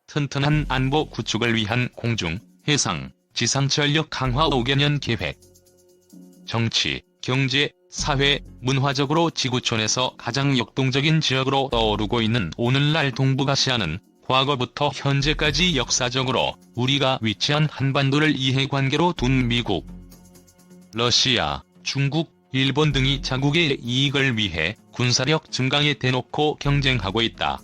튼튼한 안보 구축을 위한 공중, 해상, 지상 전력 강화 5개년 계획. 정치, 경제, 사회, 문화적으로 지구촌에서 가장 역동적인 지역으로 떠오르고 있는 오늘날 동북아시아는 과거부터 현재까지 역사적으로 우리가 위치한 한반도를 이해관계로 둔 미국, 러시아, 중국, 일본 등이 자국의 이익을 위해 군사력 증강에 대놓고 경쟁하고 있다.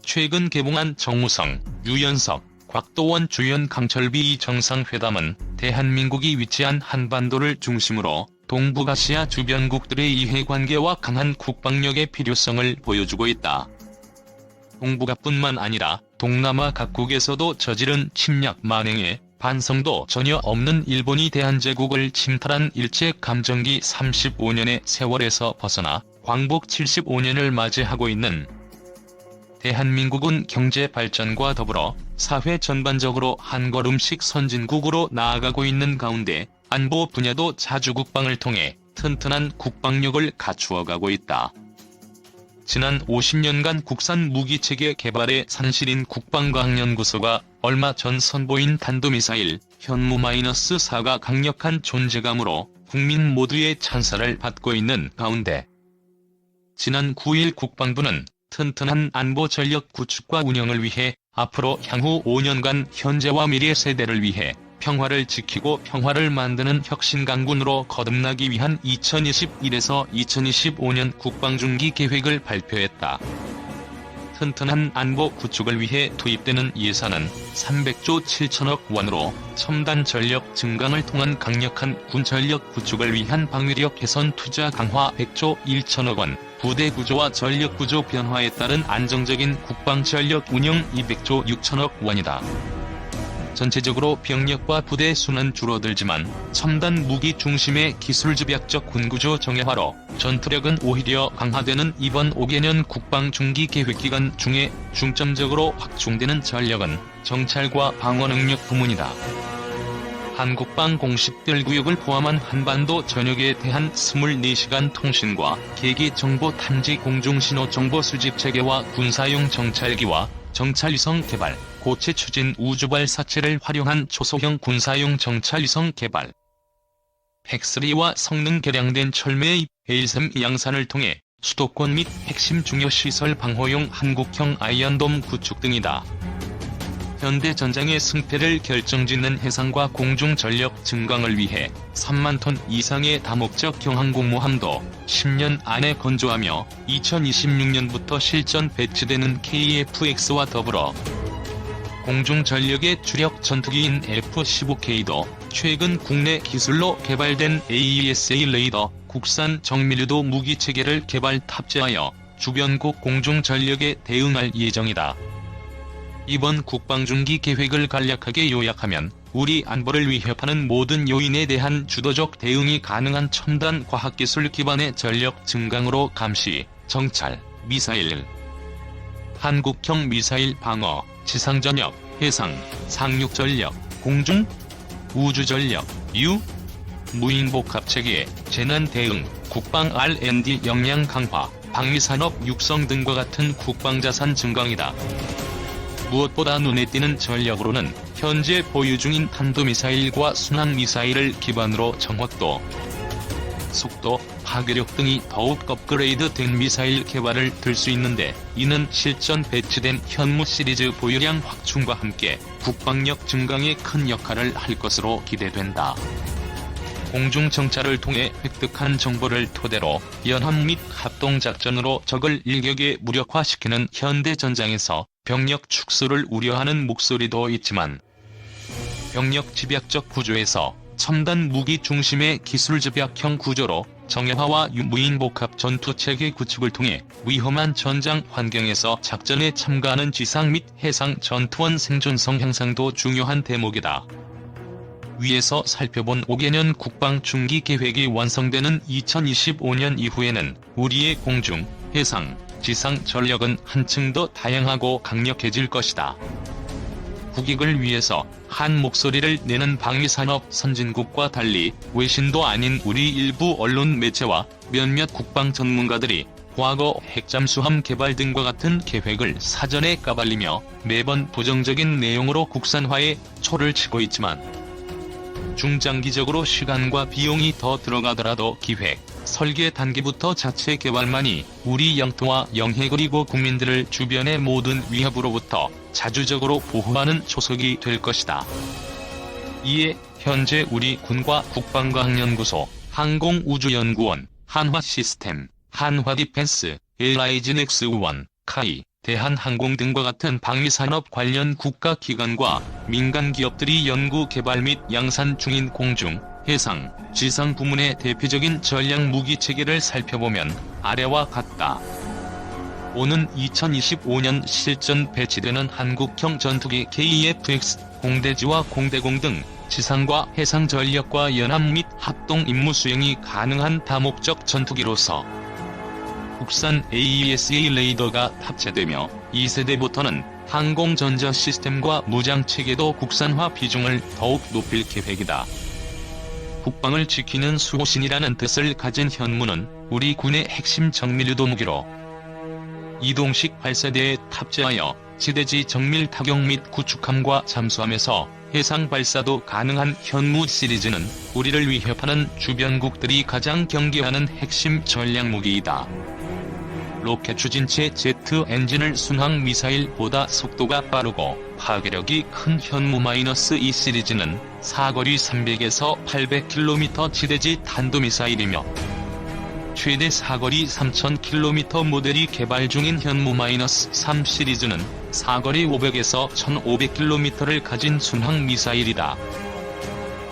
최근 개봉한 정우성, 유연석, 곽도원 주연 강철비 정상회담은 대한민국이 위치한 한반도를 중심으로 동북아시아 주변국들의 이해관계와 강한 국방력의 필요성을 보여주고 있다. 동북아뿐만 아니라 동남아 각국에서도 저지른 침략 만행에 반성도 전혀 없는 일본이 대한제국을 침탈한 일제감정기 35년의 세월에서 벗어나 광복 75년을 맞이하고 있는 대한민국은 경제 발전과 더불어 사회 전반적으로 한걸음씩 선진국으로 나아가고 있는 가운데 안보 분야도 자주국방을 통해 튼튼한 국방력을 갖추어가고 있다. 지난 50년간 국산 무기체계 개발에 산실인 국방과학연구소가 얼마 전 선보인 탄도미사일 현무-4가 강력한 존재감으로 국민 모두의 찬사를 받고 있는 가운데 지난 9일 국방부는 튼튼한 안보 전력 구축과 운영을 위해 앞으로 향후 5년간 현재와 미래 세대를 위해 평화를 지키고 평화를 만드는 혁신강군으로 거듭나기 위한 2021에서 2025년 국방중기 계획을 발표했다. 튼튼한 안보 구축을 위해 투입되는 예산은 300조 7천억 원으로 첨단 전력 증강을 통한 강력한 군전력 구축을 위한 방위력 개선 투자 강화 100조 1천억 원, 부대 구조와 전력 구조 변화에 따른 안정적인 국방 전력 운영 200조 6천억 원이다. 전체적으로 병력과 부대 수는 줄어들지만 첨단 무기 중심의 기술집약적 군구조 정예화로 전투력은 오히려 강화되는 이번 5개년 국방 중기 계획 기간 중에 중점적으로 확충되는 전력은 정찰과 방어 능력 부문이다. 한국방 공식별 구역을 포함한 한반도 전역에 대한 24시간 통신과 계기 정보 탐지 공중신호 정보 수집 체계와 군사용 정찰기와 정찰위성 개발, 고체 추진 우주발사체를 활용한 초소형 군사용 정찰위성 개발. 팩3와 성능 개량된 철매입, 헬샘 양산을 통해 수도권 및 핵심 중요시설 방호용 한국형 아이언돔 구축 등이다. 현대전장의 승패를 결정짓는 해상과 공중 전력 증강을 위해 3만 톤 이상의 다목적 경항공모함도 10년 안에 건조하며 2026년부터 실전 배치되는 KF-X와 더불어 공중 전력의 주력 전투기인 F-15K도 최근 국내 기술로 개발된 AESA 레이더, 국산 정밀유도 무기체계를 개발 탑재하여 주변국 공중 전력에 대응할 예정이다. 이번 국방중기 계획을 간략하게 요약하면 우리 안보를 위협하는 모든 요인에 대한 주도적 대응이 가능한 첨단 과학기술 기반의 전력 증강으로 감시, 정찰, 미사일, 한국형 미사일 방어, 지상전력, 해상, 상륙전력, 공중, 우주전력, 무인복합체계, 재난대응, 국방 R&D 역량 강화, 방위산업 육성 등과 같은 국방자산 증강이다. 무엇보다 눈에 띄는 전력으로는 현재 보유 중인 탄도미사일과 순항미사일을 기반으로 정확도, 속도, 파괴력 등이 더욱 업그레이드된 미사일 개발을 들 수 있는데 이는 실전 배치된 현무 시리즈 보유량 확충과 함께 국방력 증강에 큰 역할을 할 것으로 기대된다. 공중 정찰을 통해 획득한 정보를 토대로 연합 및 합동작전으로 적을 일격에 무력화시키는 현대전장에서 병력 축소를 우려하는 목소리도 있지만 병력 집약적 구조에서 첨단 무기 중심의 기술 집약형 구조로 정예화와 무인복합 전투체계 구축을 통해 위험한 전장 환경에서 작전에 참가하는 지상 및 해상 전투원 생존성 향상도 중요한 대목이다. 위에서 살펴본 5개년 국방 중기 계획이 완성되는 2025년 이후에는 우리의 공중, 해상, 지상 전력은 한층 더 다양하고 강력해질 것이다. 국익을 위해서 한 목소리를 내는 방위산업 선진국과 달리 외신도 아닌 우리 일부 언론 매체와 몇몇 국방 전문가들이 과거 핵잠수함 개발 등과 같은 계획을 사전에 까발리며 매번 부정적인 내용으로 국산화에 초를 치고 있지만 중장기적으로 시간과 비용이 더 들어가더라도 기획, 설계 단계부터 자체 개발만이 우리 영토와 영해 그리고 국민들을 주변의 모든 위협으로부터 자주적으로 보호하는 초석이 될 것이다. 이에 현재 우리 군과 국방과학연구소, 항공우주연구원, 한화시스템, 한화디펜스, LIG넥스1, 카이, 대한항공 등과 같은 방위산업 관련 국가기관과 민간기업들이 연구개발 및 양산 중인 공중, 해상, 지상 부문의 대표적인 전략무기체계를 살펴보면 아래와 같다. 오는 2025년 실전 배치되는 한국형 전투기 KF-X, 공대지와 공대공 등 지상과 해상 전력과 연합 및 합동 임무 수행이 가능한 다목적 전투기로서 국산 AESA 레이더가 탑재되며 2세대부터는 항공전자 시스템과 무장체계도 국산화 비중을 더욱 높일 계획이다. 국방을 지키는 수호신이라는 뜻을 가진 현무는 우리 군의 핵심 정밀유도 무기로 이동식 발사대에 탑재하여 지대지 정밀 타격 및 구축함과 잠수함에서 해상 발사도 가능한 현무 시리즈는 우리를 위협하는 주변국들이 가장 경계하는 핵심 전략무기이다. 로켓 추진체 제트 엔진을 순항 미사일보다 속도가 빠르고 파괴력이 큰 현무-2 시리즈는 사거리 300에서 800km 지대지 탄도미사일이며 최대 사거리 3000km 모델이 개발 중인 현무-3 시리즈는 사거리 500에서 1500km를 가진 순항 미사일이다.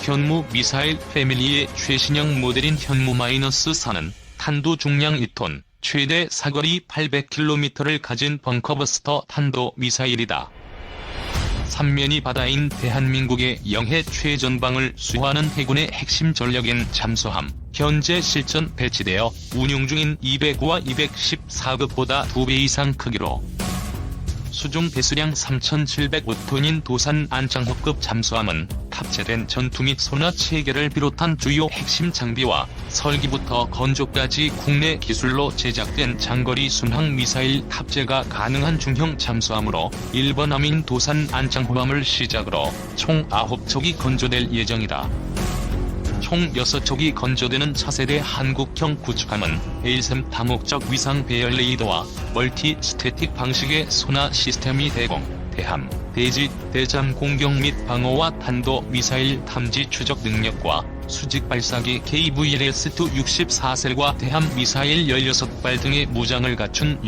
현무 미사일 패밀리의 최신형 모델인 현무-4는 탄도 중량 2톤, 최대 사거리 800km를 가진 벙커버스터 탄도 미사일이다. 삼면이 바다인 대한민국의 영해 최전방을 수호하는 해군의 핵심 전력인 잠수함, 현재 실전 배치되어 운용 중인 209와 214급보다 2배 이상 크기로 수중 배수량 3,705톤인 도산 안창호급 잠수함은 탑재된 전투 및 소나 체계를 비롯한 주요 핵심 장비와 설기부터 건조까지 국내 기술로 제작된 장거리 순항 미사일 탑재가 가능한 중형 잠수함으로 1번 함인 도산 안창호함을 시작으로 총 9척이 건조될 예정이다. 총 6척이 건조되는 차세대 한국형 구축함은 A3 다목적 위상 배열 레이더와 멀티 스태틱 방식의 소나 시스템이 대공, 대함, 대지, 대잠 공격 및 방어와 탄도 미사일 탐지 추적 능력과 수직 발사기 KVLS-2 64셀과 대함 미사일 16발 등의 무장을 갖춘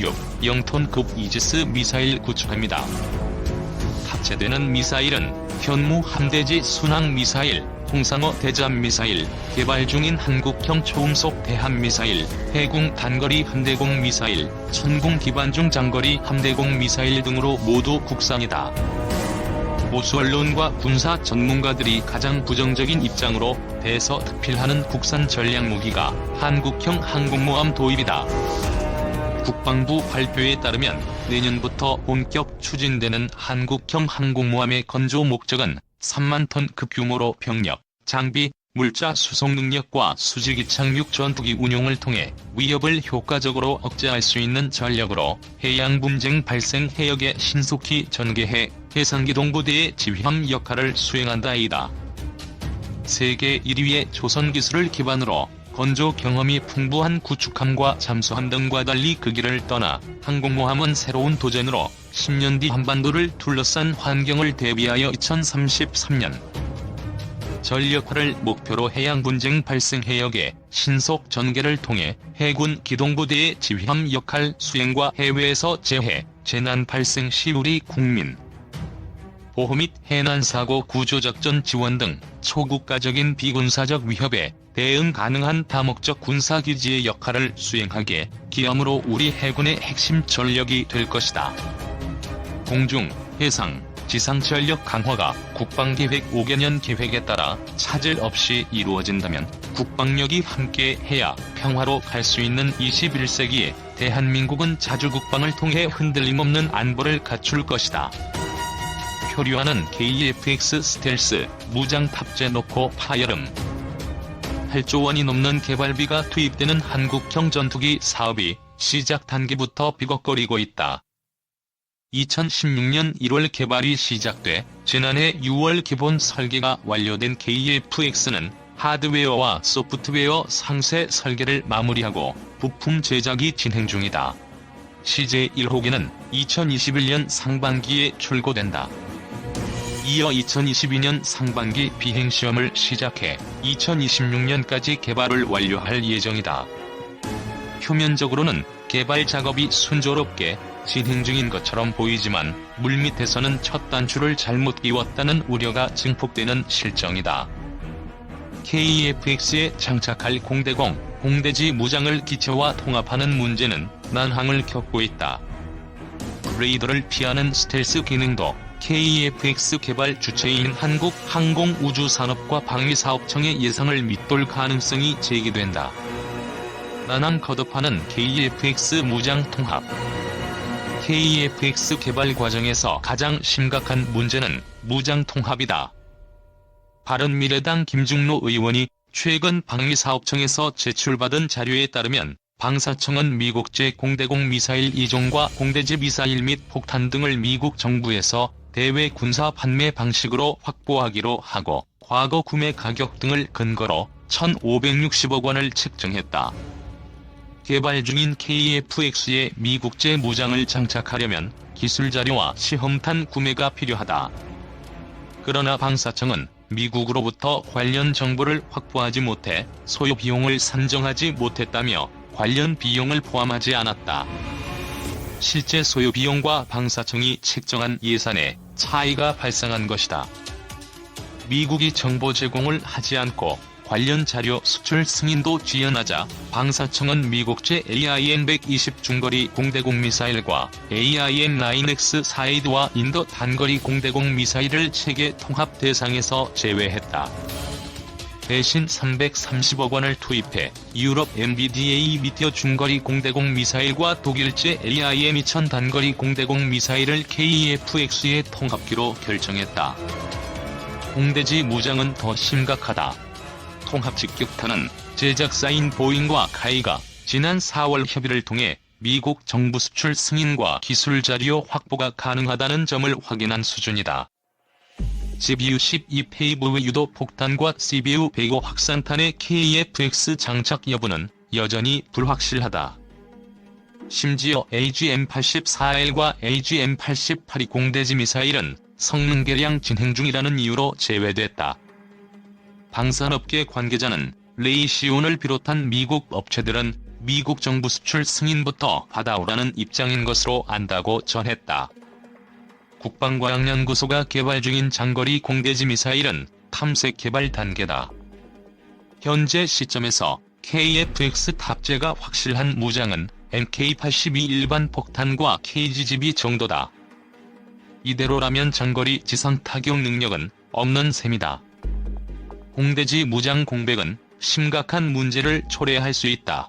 0톤급 이지스 미사일 구축함이다. 탑재되는 미사일은 현무 함대지 순항 미사일, 홍상어 대잠 미사일, 개발 중인 한국형 초음속 대함 미사일, 해군 단거리 함대공 미사일, 천공 기관중 장거리 함대공 미사일 등으로 모두 국산이다. 보수 언론과 군사 전문가들이 가장 부정적인 입장으로 대서특필하는 국산 전략무기가 한국형 항공모함 도입이다. 국방부 발표에 따르면 내년부터 본격 추진되는 한국형 항공모함의 건조 목적은 3만 톤급 규모로 병력, 장비, 물자 수송 능력과 수직 이착륙 전투기 운용을 통해 위협을 효과적으로 억제할 수 있는 전력으로 해양 분쟁 발생 해역에 신속히 전개해 해상기동부대의 지휘함 역할을 수행한다이다. 세계 1위의 조선 기술을 기반으로 건조 경험이 풍부한 구축함과 잠수함 등과 달리 그 길을 떠나 항공모함은 새로운 도전으로 10년 뒤 한반도를 둘러싼 환경을 대비하여 2033년 전력화를 목표로 해양 분쟁 발생 해역의 신속 전개를 통해 해군 기동부대의 지휘함 역할 수행과 해외에서 재해, 재난 발생 시 우리 국민 보호 및 해난사고 구조작전 지원 등 초국가적인 비군사적 위협에 대응 가능한 다목적 군사기지의 역할을 수행하기에 기함으로 우리 해군의 핵심 전력이 될 것이다. 공중, 해상, 지상 전력 강화가 국방계획 5개년 계획에 따라 차질 없이 이루어진다면 국방력이 함께 해야 평화로 갈 수 있는 21세기에 대한민국은 자주국방을 통해 흔들림 없는 안보를 갖출 것이다. 표류하는 KF-X 스텔스, 무장 탑재 노코 파열음 8조 원이 넘는 개발비가 투입되는 한국형 전투기 사업이 시작 단계부터 삐걱거리고 있다. 2016년 1월 개발이 시작돼 지난해 6월 기본 설계가 완료된 KF-X는 하드웨어와 소프트웨어 상세 설계를 마무리하고 부품 제작이 진행 중이다. CJ 1호기는 2021년 상반기에 출고된다. 이어 2022년 상반기 비행시험을 시작해 2026년까지 개발을 완료할 예정이다. 표면적으로는 개발 작업이 순조롭게 진행 중인 것처럼 보이지만 물밑에서는 첫 단추를 잘못 끼웠다는 우려가 증폭되는 실정이다. KF-X에 장착할 공대공, 공대지 무장을 기체와 통합하는 문제는 난항을 겪고 있다. 레이더를 피하는 스텔스 기능도 KF-X 개발 주체인 한국항공우주산업과 방위사업청의 예상을 밑돌 가능성이 제기된다. 난항 거듭하는 KF-X 무장 통합. KF-X 개발 과정에서 가장 심각한 문제는 무장 통합이다. 바른미래당 김중로 의원이 최근 방위사업청에서 제출받은 자료에 따르면 방사청은 미국제 공대공 미사일 2종과 공대지 미사일 및 폭탄 등을 미국 정부에서 대외 군사 판매 방식으로 확보하기로 하고 과거 구매 가격 등을 근거로 1,560억 원을 책정했다. 개발 중인 KF-X에 미국제 무장을 장착하려면 기술 자료와 시험탄 구매가 필요하다. 그러나 방사청은 미국으로부터 관련 정보를 확보하지 못해 소요 비용을 산정하지 못했다며 관련 비용을 포함하지 않았다. 실제 소요 비용과 방사청이 책정한 예산에 차이가 발생한 것이다. 미국이 정보 제공을 하지 않고 관련 자료 수출 승인도 지연하자 방사청은 미국제 AIM-120 중거리 공대공 미사일과 AIM-9X 사이드와 인도 단거리 공대공 미사일을 체계 통합 대상에서 제외했다. 대신 330억 원을 투입해 유럽 MBDA 미티어 중거리 공대공 미사일과 독일제 AIM-2000 단거리 공대공 미사일을 KF-X에 통합기로 결정했다. 공대지 무장은 더 심각하다. 통합 직격탄은 제작사인 보잉과 카이가 지난 4월 협의를 통해 미국 정부 수출 승인과 기술 자료 확보가 가능하다는 점을 확인한 수준이다. GBU-12 페이브 유도 폭탄과 CBU-105 확산탄의 KF-X 장착 여부는 여전히 불확실하다. 심지어 AGM-84L과 AGM-88이 공대지 미사일은 성능 개량 진행 중이라는 이유로 제외됐다. 방산업계 관계자는 레이시온을 비롯한 미국 업체들은 미국 정부 수출 승인부터 받아오라는 입장인 것으로 안다고 전했다. 국방과학연구소가 개발 중인 장거리 공대지 미사일은 탐색 개발 단계다. 현재 시점에서 KF-X 탑재가 확실한 무장은 MK-82 일반 폭탄과 KGB 정도다. 이대로라면 장거리 지상 타격 능력은 없는 셈이다. 공대지 무장 공백은 심각한 문제를 초래할 수 있다.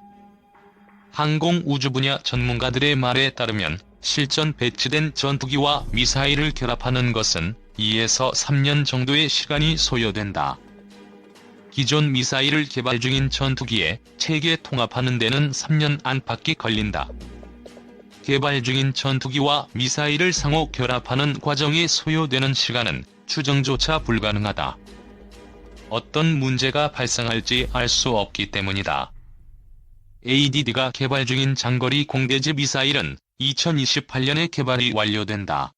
항공 우주 분야 전문가들의 말에 따르면 실전 배치된 전투기와 미사일을 결합하는 것은 2에서 3년 정도의 시간이 소요된다. 기존 미사일을 개발 중인 전투기에 체계 통합하는 데는 3년 안팎이 걸린다. 개발 중인 전투기와 미사일을 상호 결합하는 과정에 소요되는 시간은 추정조차 불가능하다. 어떤 문제가 발생할지 알 수 없기 때문이다. ADD가 개발 중인 장거리 공대지 미사일은 2028년에 개발이 완료된다.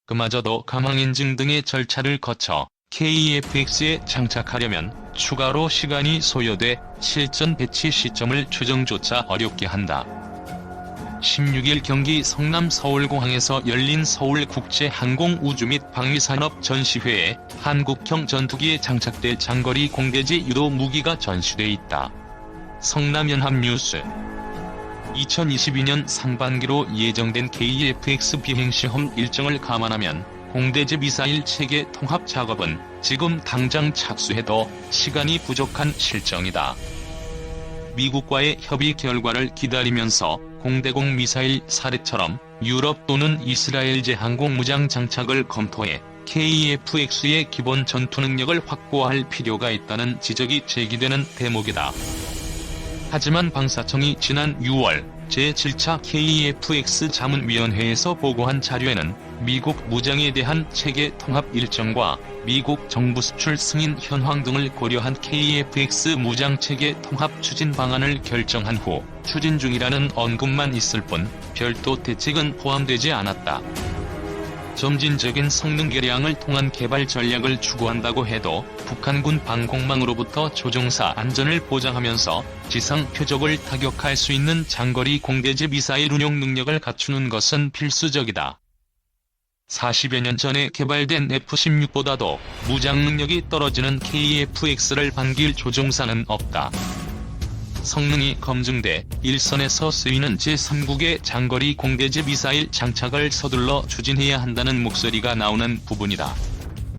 그마저도 가망인증 등의 절차를 거쳐 KF-X에 장착하려면 추가로 시간이 소요돼 실전 배치 시점을 추정조차 어렵게 한다. 16일 경기 성남 서울공항에서 열린 서울국제항공우주 및 방위산업 전시회에 한국형 전투기에 장착될 장거리 공대지 유도 무기가 전시돼 있다. 성남연합뉴스 2022년 상반기로 예정된 KF-X 비행시험 일정을 감안하면 공대지 미사일 체계 통합 작업은 지금 당장 착수해도 시간이 부족한 실정이다. 미국과의 협의 결과를 기다리면서 공대공 미사일 사례처럼 유럽 또는 이스라엘제 항공무장 장착을 검토해 KF-X의 기본 전투 능력을 확보할 필요가 있다는 지적이 제기되는 대목이다. 하지만 방사청이 지난 6월 제7차 KEFX 자문위원회에서 보고한 자료에는 미국 무장에 대한 체계 통합 일정과 미국 정부 수출 승인 현황 등을 고려한 KEFX 무장체계 통합 추진 방안을 결정한 후 추진 중이라는 언급만 있을 뿐 별도 대책은 포함되지 않았다. 점진적인 성능 개량을 통한 개발 전략을 추구한다고 해도 북한군 방공망으로부터 조종사 안전을 보장하면서 지상 표적을 타격할 수 있는 장거리 공대지 미사일 운용 능력을 갖추는 것은 필수적이다. 40여 년 전에 개발된 F-16보다도 무장 능력이 떨어지는 KEFX를 반길 조종사는 없다. 성능이 검증돼 일선에서 쓰이는 제3국의 장거리 공대지 미사일 장착을 서둘러 추진해야 한다는 목소리가 나오는 부분이다.